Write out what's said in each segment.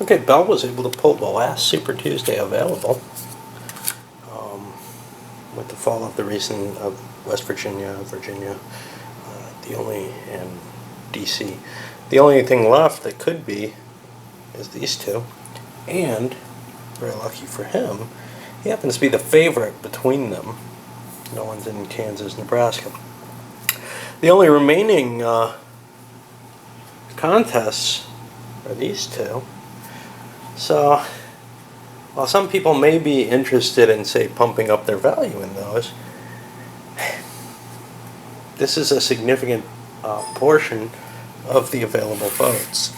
Okay, Bell was able to pull the last Super Tuesday available with the fall of the recent of West Virginia, the only, and DC. The only thing left that could be is these two, and very lucky for him, he happens to be the favorite between them. No one's in Kansas, Nebraska. The only remaining contests are these two. So, while some people may be interested in, say, pumping up their value in those, this is a significant portion of the available votes.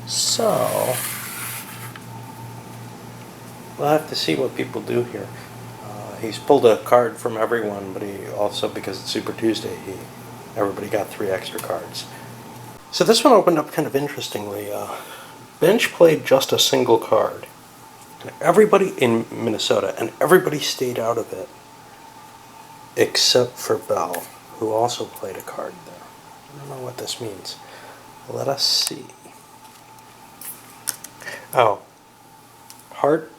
So, we'll have to see what people do here. He's pulled a card from everyone, but he also, because it's Super Tuesday, everybody got 3 extra cards. So this one opened up kind of interestingly. Bench played just a single card. And everybody in Minnesota, and everybody stayed out of it, except for Bell, who also played a card there. I don't know what this means. Let us see. Oh, Hart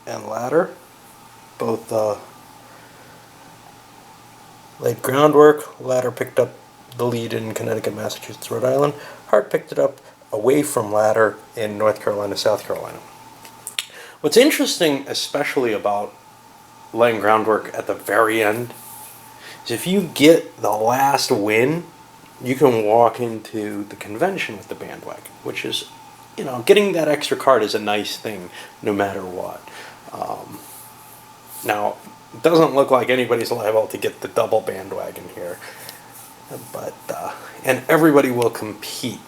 and Ladder both laid groundwork. Ladder picked up the lead in Connecticut, Massachusetts, Rhode Island. Hart picked it up away from Ladder in North Carolina, South Carolina. What's interesting, especially about laying groundwork at the very end, is if you get the last win, you can walk into the convention with the bandwagon, which is, you know, getting that extra card is a nice thing no matter what. Now, it doesn't look like anybody's liable to get the double bandwagon here, but and everybody will compete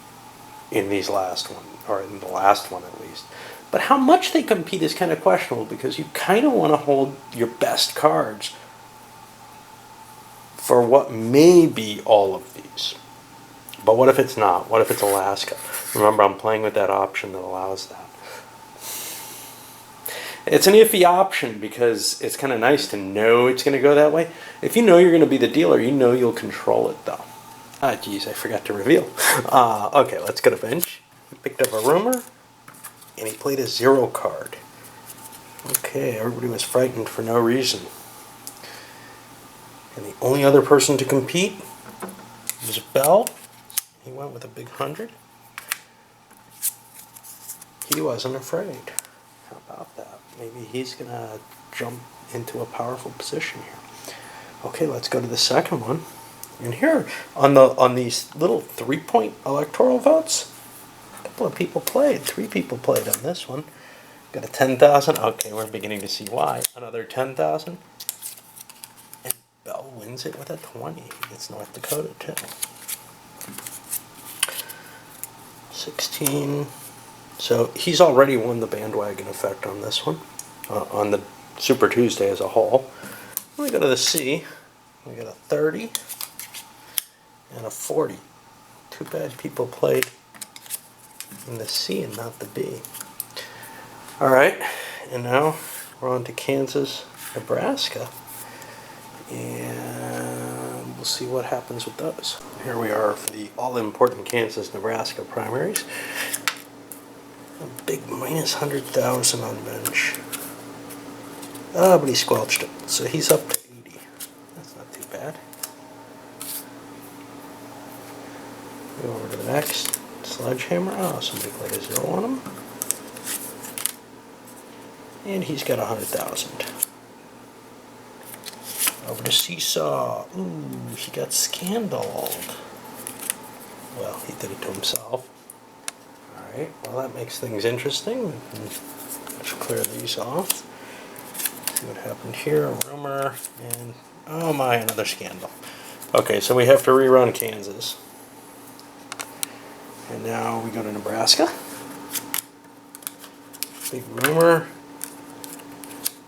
in these last one, or in the last one at least. But how much they compete is kind of questionable, because you kind of want to hold your best cards for what may be all of these. But what if it's not? What if it's Alaska? Remember, I'm playing with that option that allows that. It's an iffy option because it's kind of nice to know it's going to go that way. If you know you're going to be the dealer, you know you'll control it though. Ah, geez, I forgot to reveal. Okay, let's go to bench. He picked up a rumor, and he played a 0 card. Okay, everybody was frightened for no reason. And the only other person to compete was Bell. He went with a big 100. He wasn't afraid. How about that? Maybe he's going to jump into a powerful position here. Okay, let's go to the second one. And here, on these little 3-point electoral votes, a couple of people played. 3 people played on this one. Got a 10,000. Okay, we're beginning to see why. Another 10,000. And Bell wins it with a 20. He gets North Dakota, too. 16. So he's already won the bandwagon effect on this one, on the Super Tuesday as a whole. We go to the C. We got a 30 and a 40. Too bad people played in the C and not the B. All right, and now we're on to Kansas, Nebraska, and we'll see what happens with those. Here we are for the all-important Kansas-Nebraska primaries. A big minus 100,000 on bench. Ah, but he squelched it, so he's up to 80. That's not too bad. Go over to the next. Sledgehammer. Oh, somebody played a 0 on him. And he's got 100,000. Over to Seesaw. Ooh, he got scandaled. Well, he did it to himself. Alright, well that makes things interesting. Let's clear these off. See what happened here. A rumor, and oh my, another scandal. Okay, so we have to rerun Kansas. And now we go to Nebraska. Big rumor.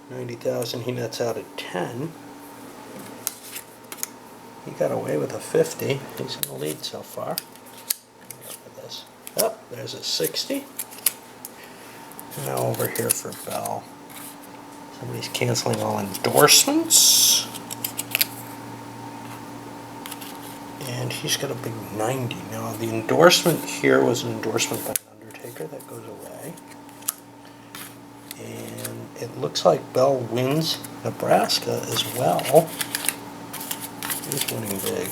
90,000, he nets out at 10. He got away with a 50. He's in the lead so far. Oh, there's a 60. Now over here for Bell. Somebody's canceling all endorsements. And he's got a big 90. Now the endorsement here was an endorsement by an Undertaker. That goes away. it looks like Bell wins Nebraska as well. He's winning big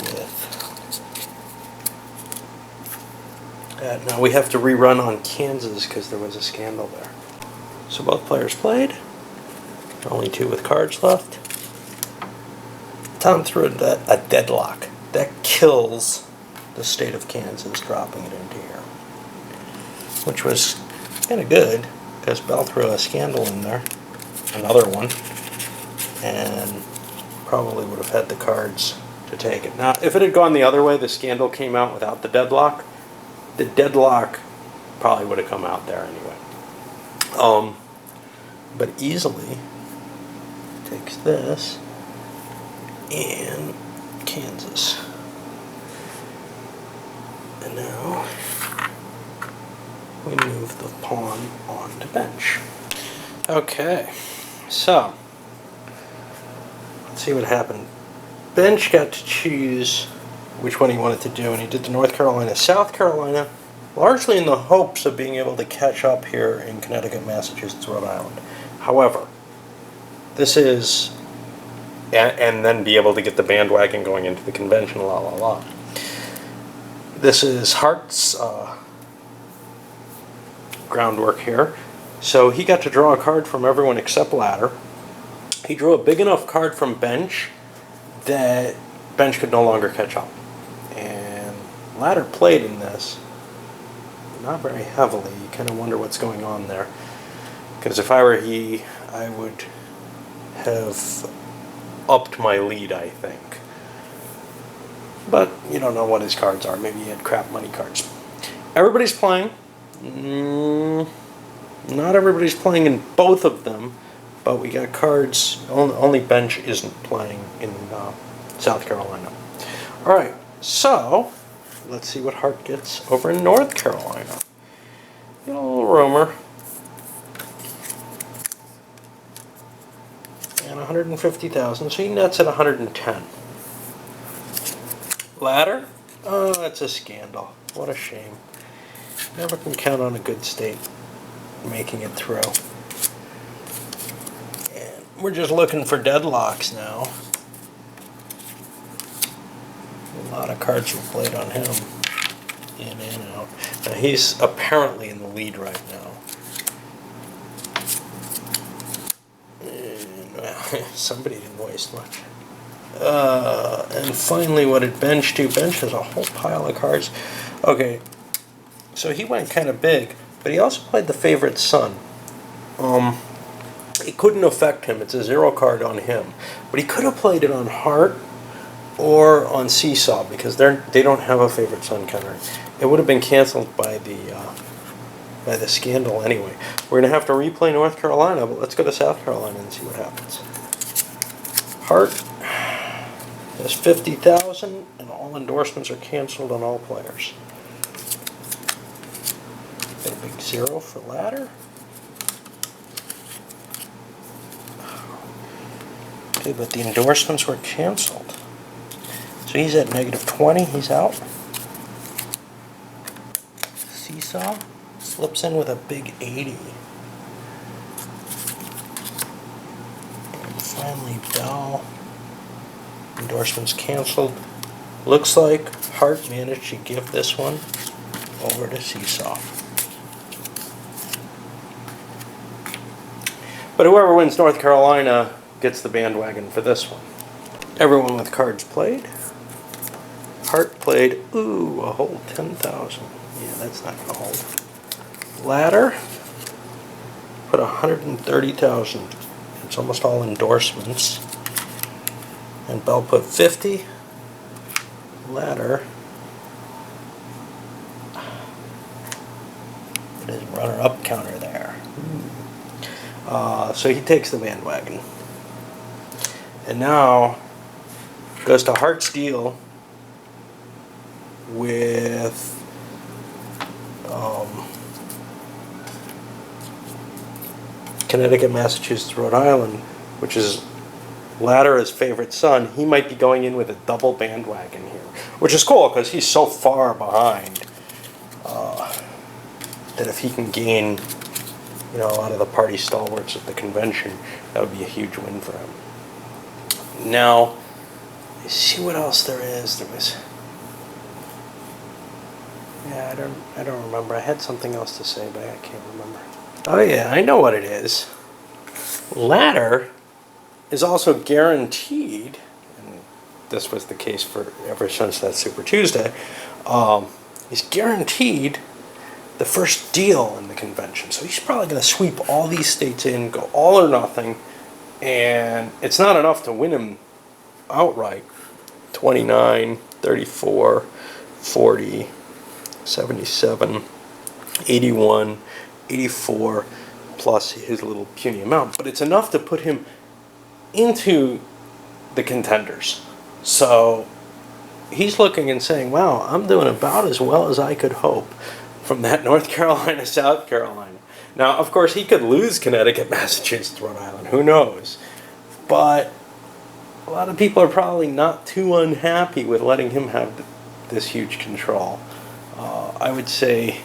with that. Now we have to rerun on Kansas because there was a scandal there. So both players played. Only 2 with cards left. Tom threw a deadlock. That kills the state of Kansas, dropping it into here. Which was kind of good, because Bell threw a scandal in there. Another one. And probably would have had the cards to take it. Now, if it had gone the other way, the scandal came out without the deadlock probably would have come out there anyway. But easily takes this and Kansas. And now we move the pawn onto bench. Okay, so let's see what happened. Bench got to choose which one he wanted to do, and he did the North Carolina, South Carolina, largely in the hopes of being able to catch up here in Connecticut, Massachusetts, Rhode Island. However, this is, and then be able to get the bandwagon going into the convention, la la la. This is Hart's groundwork here. So he got to draw a card from everyone except Ladder. He drew a big enough card from bench that bench could no longer catch up. And Ladder played in this, not very heavily. You kind of wonder what's going on there. Because if I were he, I would have upped my lead, I think. But you don't know what his cards are. Maybe he had crap money cards. Everybody's playing. Not everybody's playing in both of them, but we got cards. Only bench isn't playing in South Carolina. All right, so let's see what Hart gets over in North Carolina. Get a little roamer. And 150,000, so he nets at 110. Ladder? Oh, that's a scandal. What a shame. Never can count on a good state making it through. And we're just looking for deadlocks now. A lot of cards were played on him. In and out. Now he's apparently in the lead right now. Somebody didn't waste much. And finally, what did bench do? Bench has a whole pile of cards. Okay, so he went kind of big, but he also played the favorite son. It couldn't affect him. It's a 0 card on him. But he could have played it on Hart or on Seesaw, because they don't have a favorite son counter. It would have been canceled by the scandal anyway. We're going to have to replay North Carolina, but let's go to South Carolina and see what happens. Hart has 50,000, and all endorsements are canceled on all players. Got a big 0 for Ladder. Okay, but the endorsements were canceled. So he's at -20, he's out. Seesaw slips in with a big 80. And finally, Bell. Endorsements canceled. Looks like Hart managed to give this one over to Seesaw. But whoever wins North Carolina gets the bandwagon for this one. Everyone with cards played. Hart played, ooh, a whole 10,000. Yeah, that's not gonna hold. Ladder put 130,000. It's almost all endorsements. And Bell put 50. Ladder. It is runner-up counter there. So he takes the bandwagon. And now goes to Hart's deal with Connecticut, Massachusetts, Rhode Island, which is Ladder as favorite son. He might be going in with a double bandwagon here, which is cool because he's so far behind that if he can gain you know, a lot of the party stalwarts at the convention. That would be a huge win for him. Now, let's see what else there is. There was, yeah, I don't remember. I had something else to say, but I can't remember. Oh yeah, I know what it is. Ladder is also guaranteed, and this was the case for ever since that Super Tuesday. He's guaranteed the first deal in the convention, so he's probably going to sweep all these states in, go all or nothing, and it's not enough to win him outright. 29, 34, 40, 77, 81, 84, plus his little puny amount, but it's enough to put him into the contenders. So he's looking and saying, wow, I'm doing about as well as I could hope from that North Carolina, South Carolina. Now, of course, he could lose Connecticut, Massachusetts, Rhode Island. Who knows? But a lot of people are probably not too unhappy with letting him have this huge control. I would say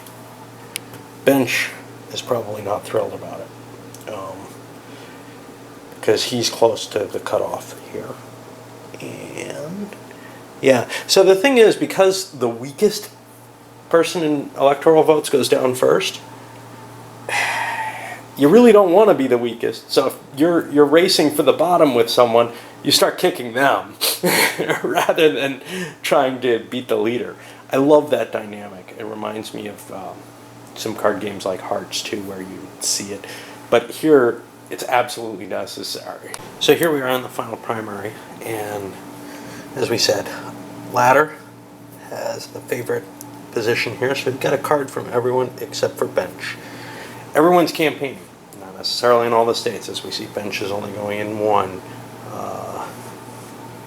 Bench is probably not thrilled about it. Because he's close to the cutoff here. And yeah, so the thing is, because the weakest person in electoral votes goes down first, you really don't want to be the weakest. So if you're racing for the bottom with someone, you start kicking them rather than trying to beat the leader. I love that dynamic. It reminds me of some card games like Hearts too, where you see it. But here, it's absolutely necessary. So here we are on the final primary, and as we said, Ladder has the favorite position here, so we've got a card from everyone except for Bench. Everyone's campaigning, not necessarily in all the states, as we see Bench is only going in one,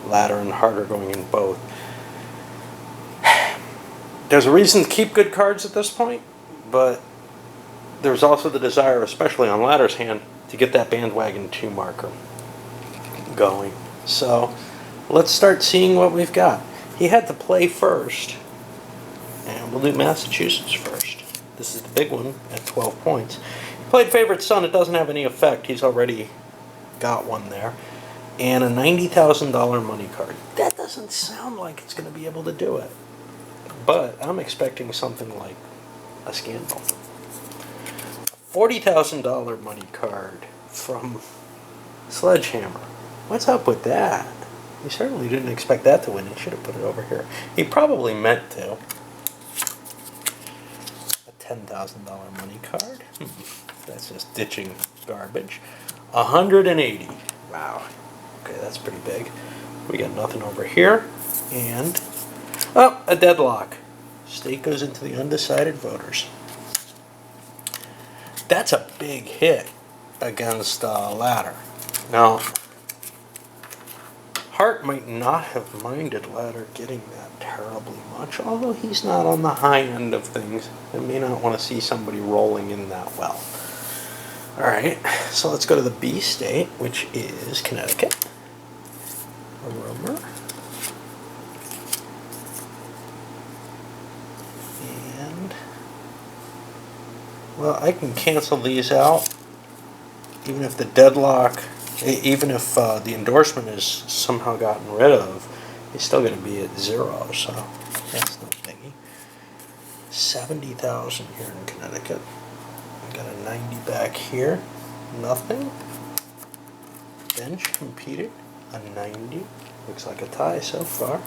Ladder and Hart are going in both. There's a reason to keep good cards at this point, but there's also the desire, especially on Ladder's hand, to get that bandwagon 2 marker going. So let's start seeing what we've got. He had to play first, and we'll do Massachusetts first. This is the big one at 12 points. He played Favorite Son. It doesn't have any effect. He's already got one there. And a $90,000 money card. That doesn't sound like it's going to be able to do it. But I'm expecting something like a Scandal. $40,000 money card from Sledgehammer. What's up with that? He certainly didn't expect that to win. He should have put it over here. He probably meant to. A $10,000 money card. That's just ditching garbage. 180. Wow. Okay, that's pretty big. We got nothing over here. And, oh, a deadlock. State goes into the undecided voters. That's a big hit against Ladder. Now, Hart might not have minded Ladder getting that terribly much, although he's not on the high end of things and may not want to see somebody rolling in that well. Alright, so let's go to the B state, which is Connecticut. A rumor. And, well, I can cancel these out, even if the deadlock, even if the endorsement is somehow gotten rid of, it's still going to be at 0, so that's no biggie. 70,000 here in Connecticut. We got a 90 back here. Nothing. Bench competed. A 90. Looks like a tie so far.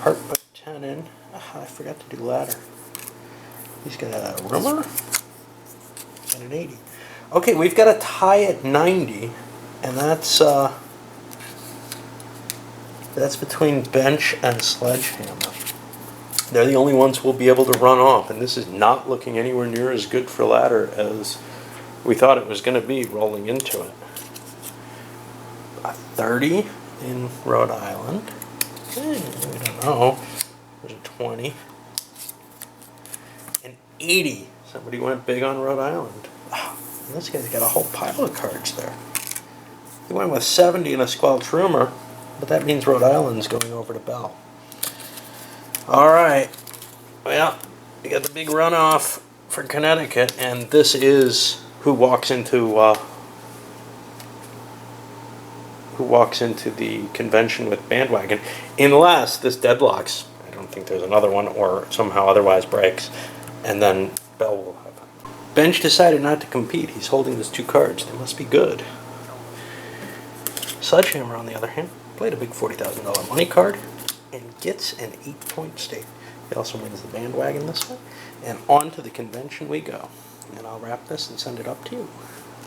Hart put 10 in. I forgot to do Ladder. He's got a rumor and an 80. Okay, we've got a tie at 90, and that's between Bench and Sledgehammer. They're the only ones we'll be able to run off, and this is not looking anywhere near as good for Ladder as we thought it was going to be rolling into it. A 30 in Rhode Island. We don't know. There's a 20. An 80. Somebody went big on Rhode Island. Oh, this guy's got a whole pile of cards there. He went with 70 and a squelch rumor, but that means Rhode Island's going over to Bell. Alright. Well, we got the big runoff for Connecticut, and this is who walks into the convention with Bandwagon, unless this deadlocks. I don't think there's another one, or somehow otherwise breaks, and then Bell will have. Benj decided not to compete. He's holding his 2 cards. They must be good. Sledgehammer, on the other hand, played a big $40,000 money card and gets an 8-point stake. He also wins the Bandwagon this way. And on to the convention we go. And I'll wrap this and send it up to you.